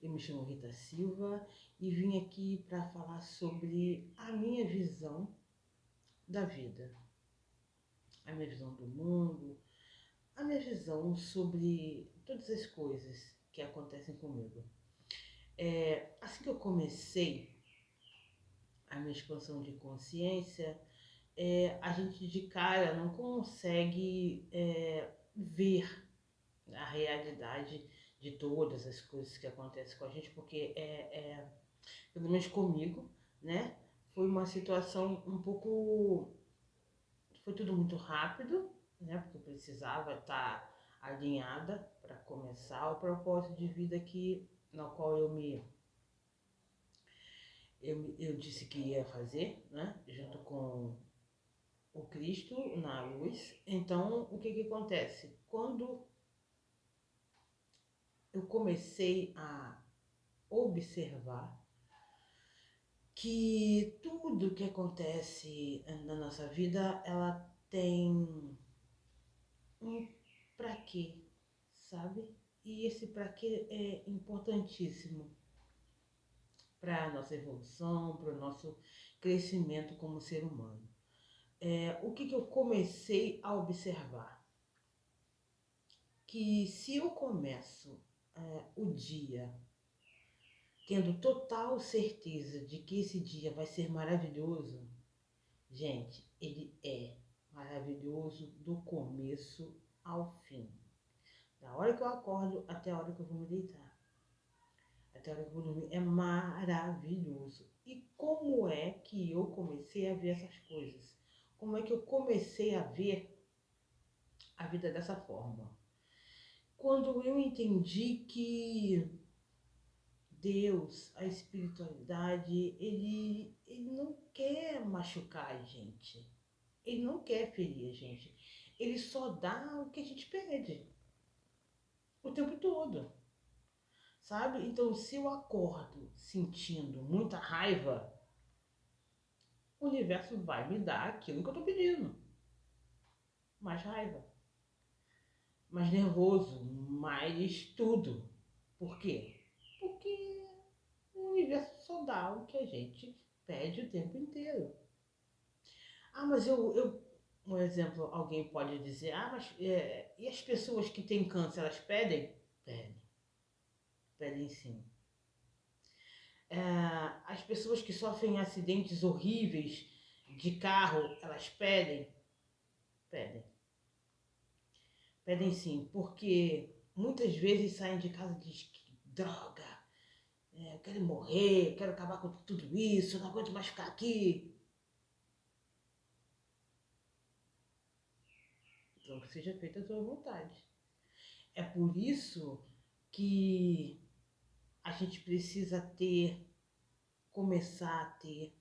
Eu me chamo Rita Silva e vim aqui para falar sobre a minha visão da vida, a minha visão do mundo, a minha visão sobre todas as coisas que acontecem comigo. Assim que eu comecei a minha expansão de consciência, a gente de cara não consegue ver a realidade de todas as coisas que acontecem com a gente, porque pelo menos comigo, né? Foi uma situação um pouco. Foi tudo muito rápido, né? Porque eu precisava estar alinhada para começar o propósito de vida no qual eu disse que ia fazer, né? Junto com o Cristo na luz. Então, o que acontece? Quando eu comecei a observar que tudo que acontece na nossa vida, ela tem um pra quê, sabe? E esse pra quê é importantíssimo para a nossa evolução, para o nosso crescimento como ser humano. O que eu comecei a observar? Que se eu começo o dia tendo total certeza de que esse dia vai ser maravilhoso, gente, ele é maravilhoso do começo ao fim. Da hora que eu acordo até a hora que eu vou me deitar. Até a hora que eu vou dormir. É maravilhoso. E como é que eu comecei a ver essas coisas? Como é que eu comecei a ver a vida dessa forma? Quando eu entendi que Deus, a espiritualidade, ele não quer machucar a gente. Ele não quer ferir a gente. Ele só dá o que a gente pede. O tempo todo. Sabe? Então, se eu acordo sentindo muita raiva, o universo vai me dar aquilo que eu tô pedindo. Mais raiva. Mais nervoso. Mais tudo. Por quê? Porque o universo só dá o que a gente pede o tempo inteiro. Ah, mas um exemplo, alguém pode dizer, mas e as pessoas que têm câncer, elas pedem? Pedem. Pedem sim. As pessoas que sofrem acidentes horríveis de carro, elas pedem? Pedem. Pedem sim, porque muitas vezes saem de casa e dizem que droga, eu quero morrer, quero acabar com tudo isso, não aguento mais ficar aqui. Então, que seja feita a tua vontade. É por isso que a gente precisa começar a ter,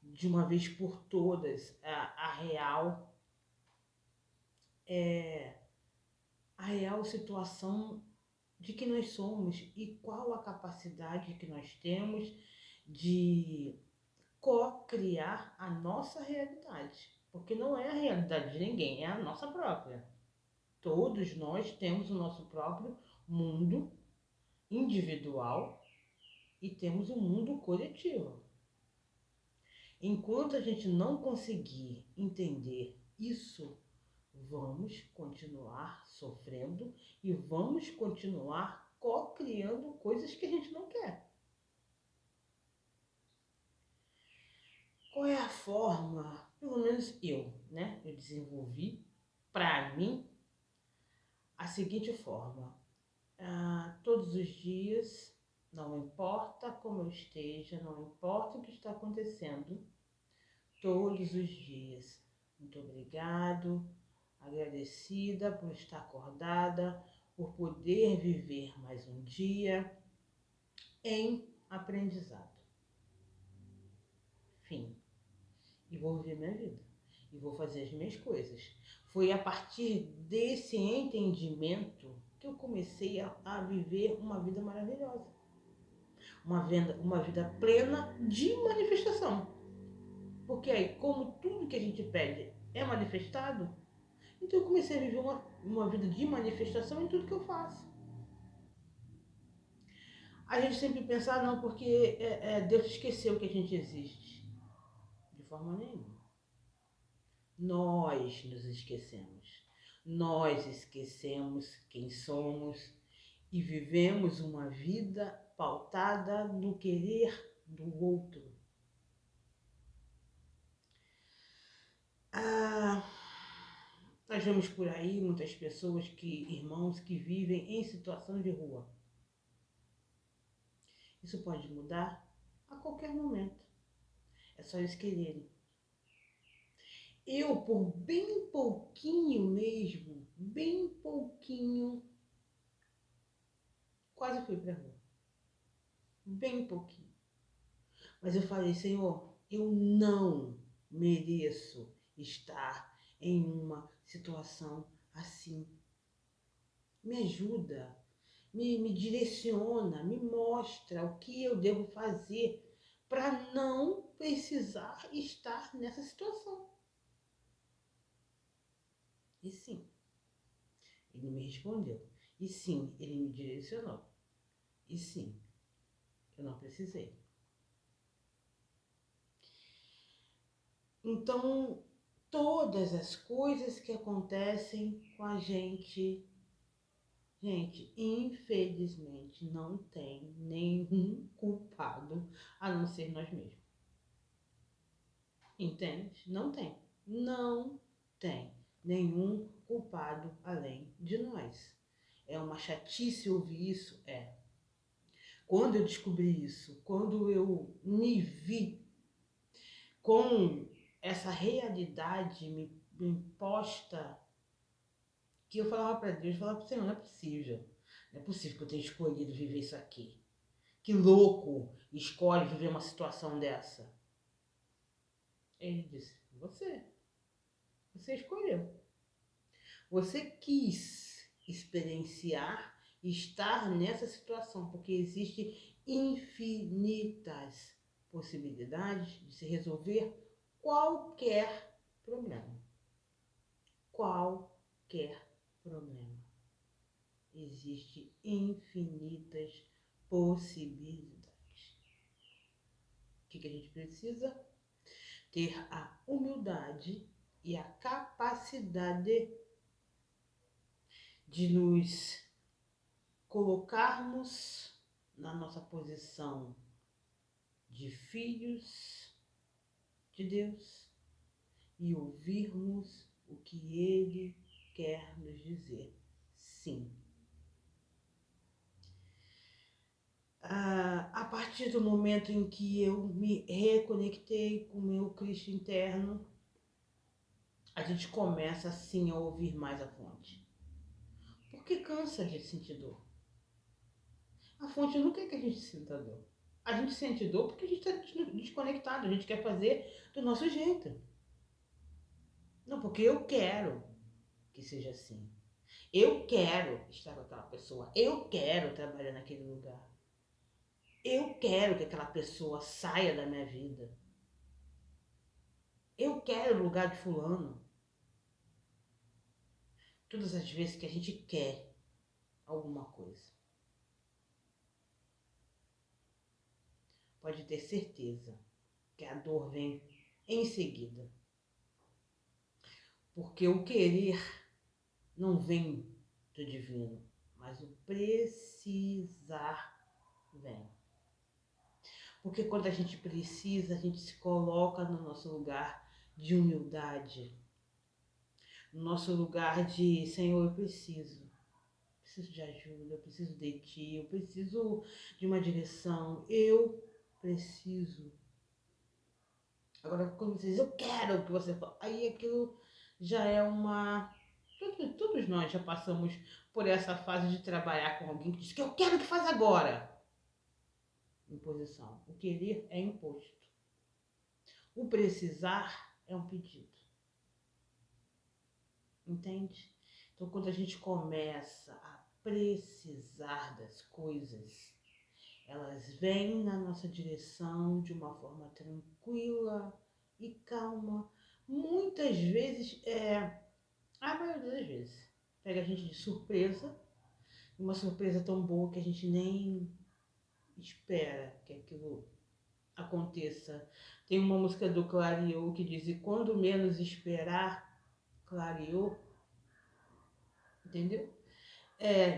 de uma vez por todas, a real situação de que nós somos e qual a capacidade que nós temos de co-criar a nossa realidade. Porque não é a realidade de ninguém, é a nossa própria. Todos nós temos o nosso próprio mundo individual e temos um mundo coletivo. Enquanto a gente não conseguir entender isso, vamos continuar sofrendo e vamos continuar co-criando coisas que a gente não quer. Qual é a forma, pelo menos eu desenvolvi para mim a seguinte forma. Todos os dias, não importa como eu esteja, não importa o que está acontecendo, todos os dias. Muito obrigado, agradecida por estar acordada, por poder viver mais um dia em aprendizado. Fim. E vou viver minha vida. E vou fazer as minhas coisas. Foi a partir desse entendimento que eu comecei a viver uma vida maravilhosa. Uma vida plena de manifestação. Porque aí, como tudo que a gente pede é manifestado, então eu comecei a viver uma vida de manifestação em tudo que eu faço. A gente sempre pensa, não, porque Deus esqueceu que a gente existe. De forma nenhuma. Nós nos esquecemos. Nós esquecemos quem somos e vivemos uma vida pautada no querer do outro. Nós vemos por aí muitas pessoas, irmãos que vivem em situação de rua. Isso pode mudar a qualquer momento. É só eles quererem. Eu, por bem pouquinho mesmo, bem pouquinho, quase fui pra rua. Bem pouquinho. Mas eu falei, Senhor, eu não mereço estar em uma situação assim. Me ajuda, me direciona, me mostra o que eu devo fazer para não precisar estar nessa situação. E sim, ele me respondeu. E sim, ele me direcionou. E sim, eu não precisei. Então, todas as coisas que acontecem com a gente, infelizmente não tem nenhum culpado a não ser nós mesmos. Entende? Não tem. Não tem nenhum culpado além de nós. É uma chatice ouvir isso? É. Quando eu descobri isso, quando eu me vi com essa realidade me imposta, que eu falava para Deus, eu falava para o Senhor, não é possível. Não é possível que eu tenha escolhido viver isso aqui. Que louco escolhe viver uma situação dessa. Ele disse, você escolheu. Você quis experienciar estar nessa situação, porque existem infinitas possibilidades de se resolver qualquer problema. Qualquer problema. Existem infinitas possibilidades. O que a gente precisa? Ter a humildade e a capacidade de nos colocarmos na nossa posição de filhos de Deus e ouvirmos o que Ele quer nos dizer. Sim. A partir do momento em que eu me reconectei com o meu Cristo interno, a gente começa assim a ouvir mais a fonte. Porque cansa de sentir dor. A fonte não quer que a gente sinta dor. A gente sente dor porque a gente está desconectado, a gente quer fazer do nosso jeito. Não, porque eu quero que seja assim. Eu quero estar com aquela pessoa. Eu quero trabalhar naquele lugar. Eu quero que aquela pessoa saia da minha vida. Eu quero o lugar de fulano. Todas as vezes que a gente quer alguma coisa, pode ter certeza que a dor vem em seguida. Porque o querer não vem do divino, mas o precisar vem. Porque quando a gente precisa, a gente se coloca no nosso lugar de humildade, no nosso lugar de, Senhor, eu preciso de ajuda, eu preciso de Ti, eu preciso de uma direção, eu preciso. Agora, quando você diz, eu quero que você fale, aí aquilo já é uma... Todos nós já passamos por essa fase de trabalhar com alguém que diz que eu quero que faz agora. Imposição. O querer é imposto. O precisar é um pedido. Entende? Então, quando a gente começa a precisar das coisas, elas vêm na nossa direção de uma forma tranquila e calma. Muitas vezes, a maioria das vezes, pega a gente de surpresa, uma surpresa tão boa que a gente nem espera que aquilo aconteça. Tem uma música do Clareou que diz: e quando menos esperar, clareou, entendeu?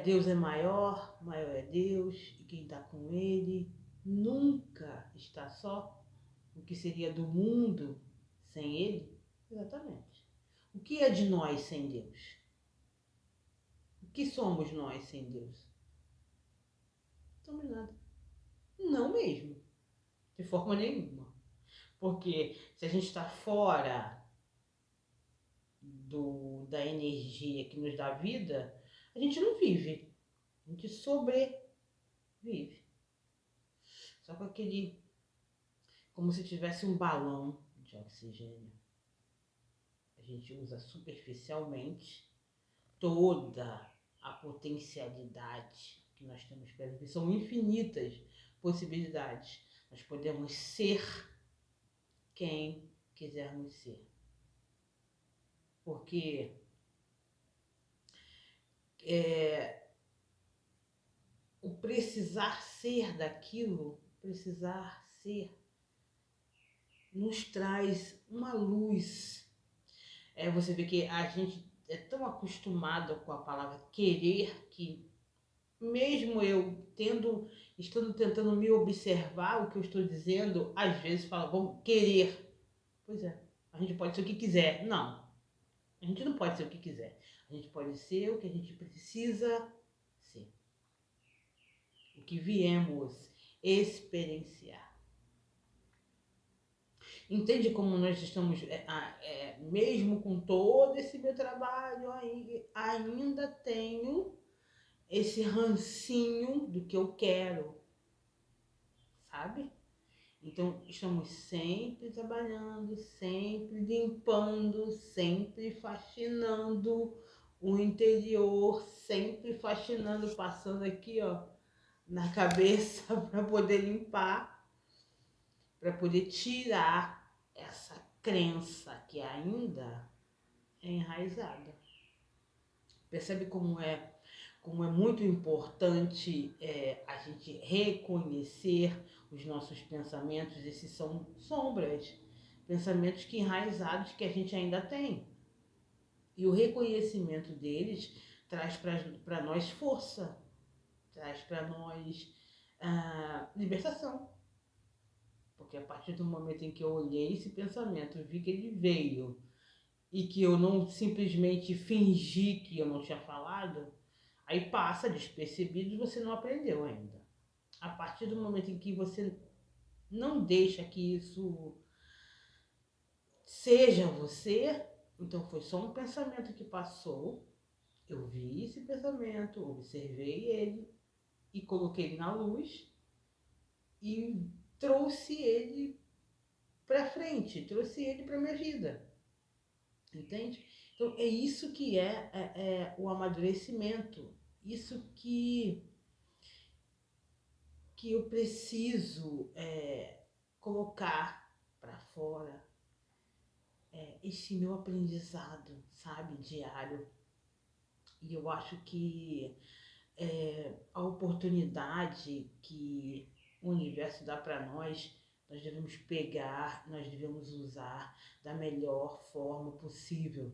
Deus é maior, maior é Deus, e quem está com Ele nunca está só. O que seria do mundo sem Ele? Exatamente. O que é de nós sem Deus? O que somos nós sem Deus? Não somos nada. Não mesmo, de forma nenhuma. Porque se a gente está fora da energia que nos dá vida, a gente não vive, a gente sobrevive. Só com aquele, como se tivesse um balão de oxigênio. A gente usa superficialmente toda a potencialidade que nós temos para viver. São infinitas possibilidades. Nós podemos ser quem quisermos ser. Porque o precisar ser daquilo, precisar ser, nos traz uma luz. Você vê que a gente é tão acostumado com a palavra querer que mesmo eu estando tentando me observar o que eu estou dizendo, às vezes falo, vamos querer. Pois é, a gente pode ser o que quiser. Não, a gente não pode ser o que quiser. A gente pode ser o que a gente precisa ser. O que viemos experienciar. Entende como nós estamos, mesmo com todo esse meu trabalho, ainda tenho esse rancinho do que eu quero, sabe? Então, estamos sempre trabalhando, sempre limpando, sempre faxinando o interior, sempre faxinando, passando aqui, ó, na cabeça para poder limpar, para poder tirar essa crença que ainda é enraizada. Percebe como é muito importante a gente reconhecer os nossos pensamentos, esses são sombras, pensamentos que enraizados que a gente ainda tem. E o reconhecimento deles traz para nós força, traz para nós libertação. Porque a partir do momento em que eu olhei esse pensamento, vi que ele veio e que eu não simplesmente fingi que eu não tinha falado, aí passa despercebido e você não aprendeu ainda. A partir do momento em que você não deixa que isso seja você, então foi só um pensamento que passou, eu vi esse pensamento, observei ele e coloquei ele na luz e trouxe ele para frente, trouxe ele para minha vida, entende? Então é isso que é o amadurecimento, isso que eu preciso colocar para fora, esse meu aprendizado, sabe, diário. E eu acho que a oportunidade que o universo dá para nós devemos pegar, nós devemos usar da melhor forma possível.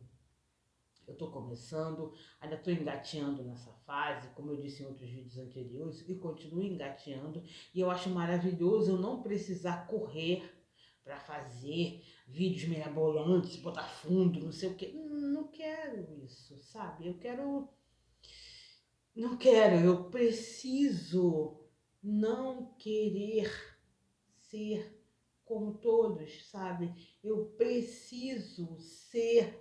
Eu estou começando, ainda estou engateando nessa fase, como eu disse em outros vídeos anteriores, e continuo engateando. E eu acho maravilhoso eu não precisar correr para fazer vídeos mirabolantes, botar fundo, não sei o quê. Não quero isso, sabe? Eu preciso não querer ser como todos, sabe? Eu preciso ser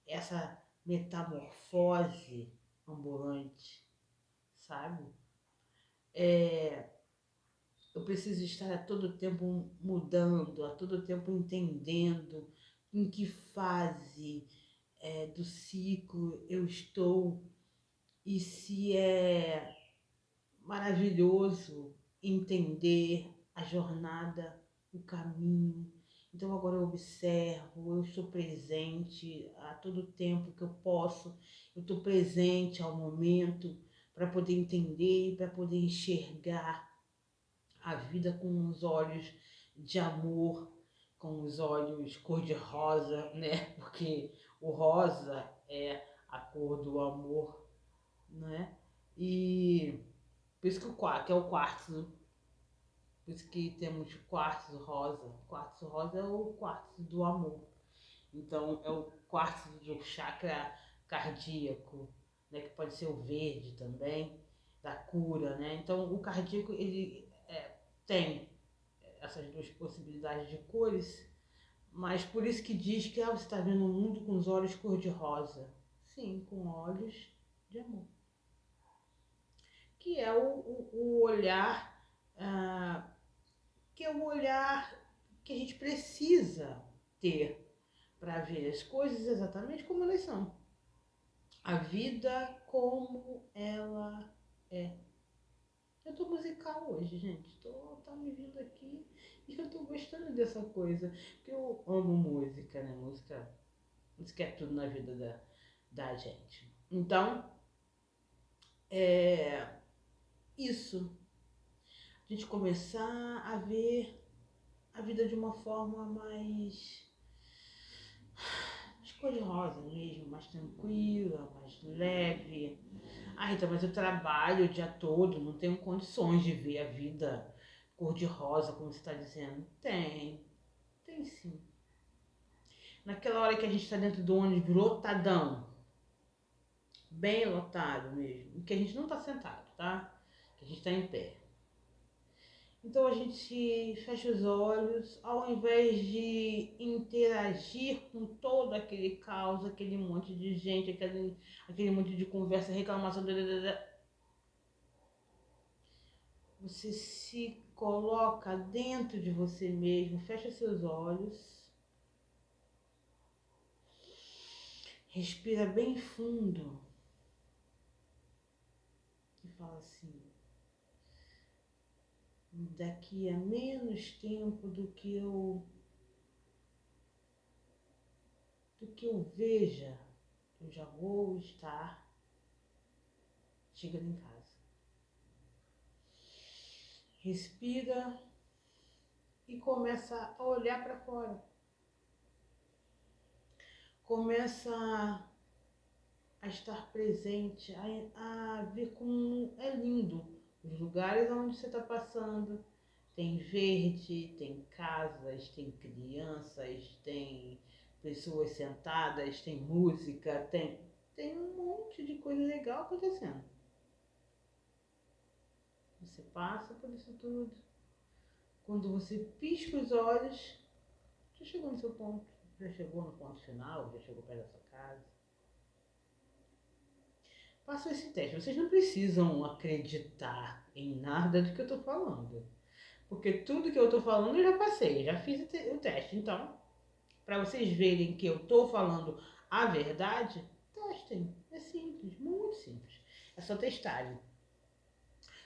essa metamorfose ambulante, sabe? Eu preciso estar a todo tempo mudando, a todo tempo entendendo em que fase do ciclo eu estou e se é maravilhoso entender a jornada, o caminho. Então agora eu observo, eu estou presente a todo tempo que eu posso, eu estou presente ao momento para poder entender e para poder enxergar a vida com os olhos de amor, com os olhos cor-de-rosa, né? Porque o rosa é a cor do amor, né? E por isso que que é o quartzo, por isso que temos quartzo rosa. Quartzo rosa é o quartzo do amor. Então é o quartzo do chakra cardíaco, né? Que pode ser o verde também, da cura, né? Então o cardíaco ele tem essas duas possibilidades de cores, mas por isso que diz que você está vendo o mundo com os olhos cor-de-rosa. Sim, com olhos de amor. Que é o olhar, ah, que é o olhar que a gente precisa ter para ver as coisas exatamente como elas são. A vida como ela é. Eu tô musical hoje, gente. Tá me vindo aqui e eu tô gostando dessa coisa. Porque eu amo música, né? Música é tudo na vida da gente. Então, é isso. A gente começar a ver a vida de uma forma mais cor-de-rosa mesmo, mais tranquila, mais leve. Ah, Rita, mas eu trabalho o dia todo, não tenho condições de ver a vida cor-de-rosa, como você está dizendo. Tem sim. Naquela hora que a gente está dentro do ônibus lotadão, bem lotado mesmo, que a gente não está sentado, tá? Que a gente está em pé. Então a gente fecha os olhos, ao invés de interagir com todo aquele caos, aquele monte de gente, aquele monte de conversa, reclamação, você se coloca dentro de você mesmo, fecha seus olhos, respira bem fundo e fala assim: daqui a menos tempo do que eu veja, eu já vou estar chegando em casa. Respira e começa a olhar para fora. Começa a estar presente, a ver como é lindo os lugares onde você está passando. Tem verde, tem casas, tem crianças, tem pessoas sentadas, tem música, tem um monte de coisa legal acontecendo. Você passa por isso tudo. Quando você pisca os olhos, já chegou no seu ponto, já chegou no ponto final, já chegou perto da sua casa. Façam esse teste. Vocês não precisam acreditar em nada do que eu tô falando. Porque tudo que eu tô falando eu já passei, já fiz o teste. Então, para vocês verem que eu tô falando a verdade, testem. É simples, muito simples. É só testarem.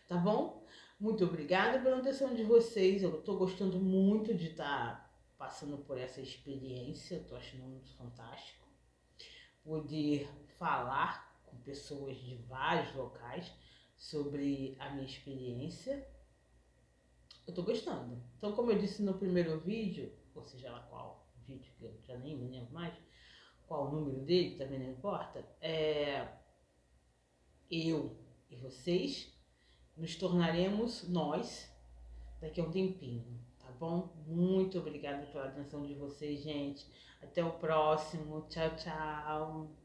Tá bom? Muito obrigada pela atenção de vocês. Eu tô gostando muito de estar passando por essa experiência. Tô achando muito fantástico poder falar com pessoas de vários locais sobre a minha experiência. Eu tô gostando. Então, como eu disse no primeiro vídeo, ou seja lá qual vídeo, que eu já nem me lembro mais, qual o número dele, também não importa, eu e vocês nos tornaremos nós daqui a um tempinho, tá bom? Muito obrigada pela atenção de vocês, gente. Até o próximo. Tchau, tchau.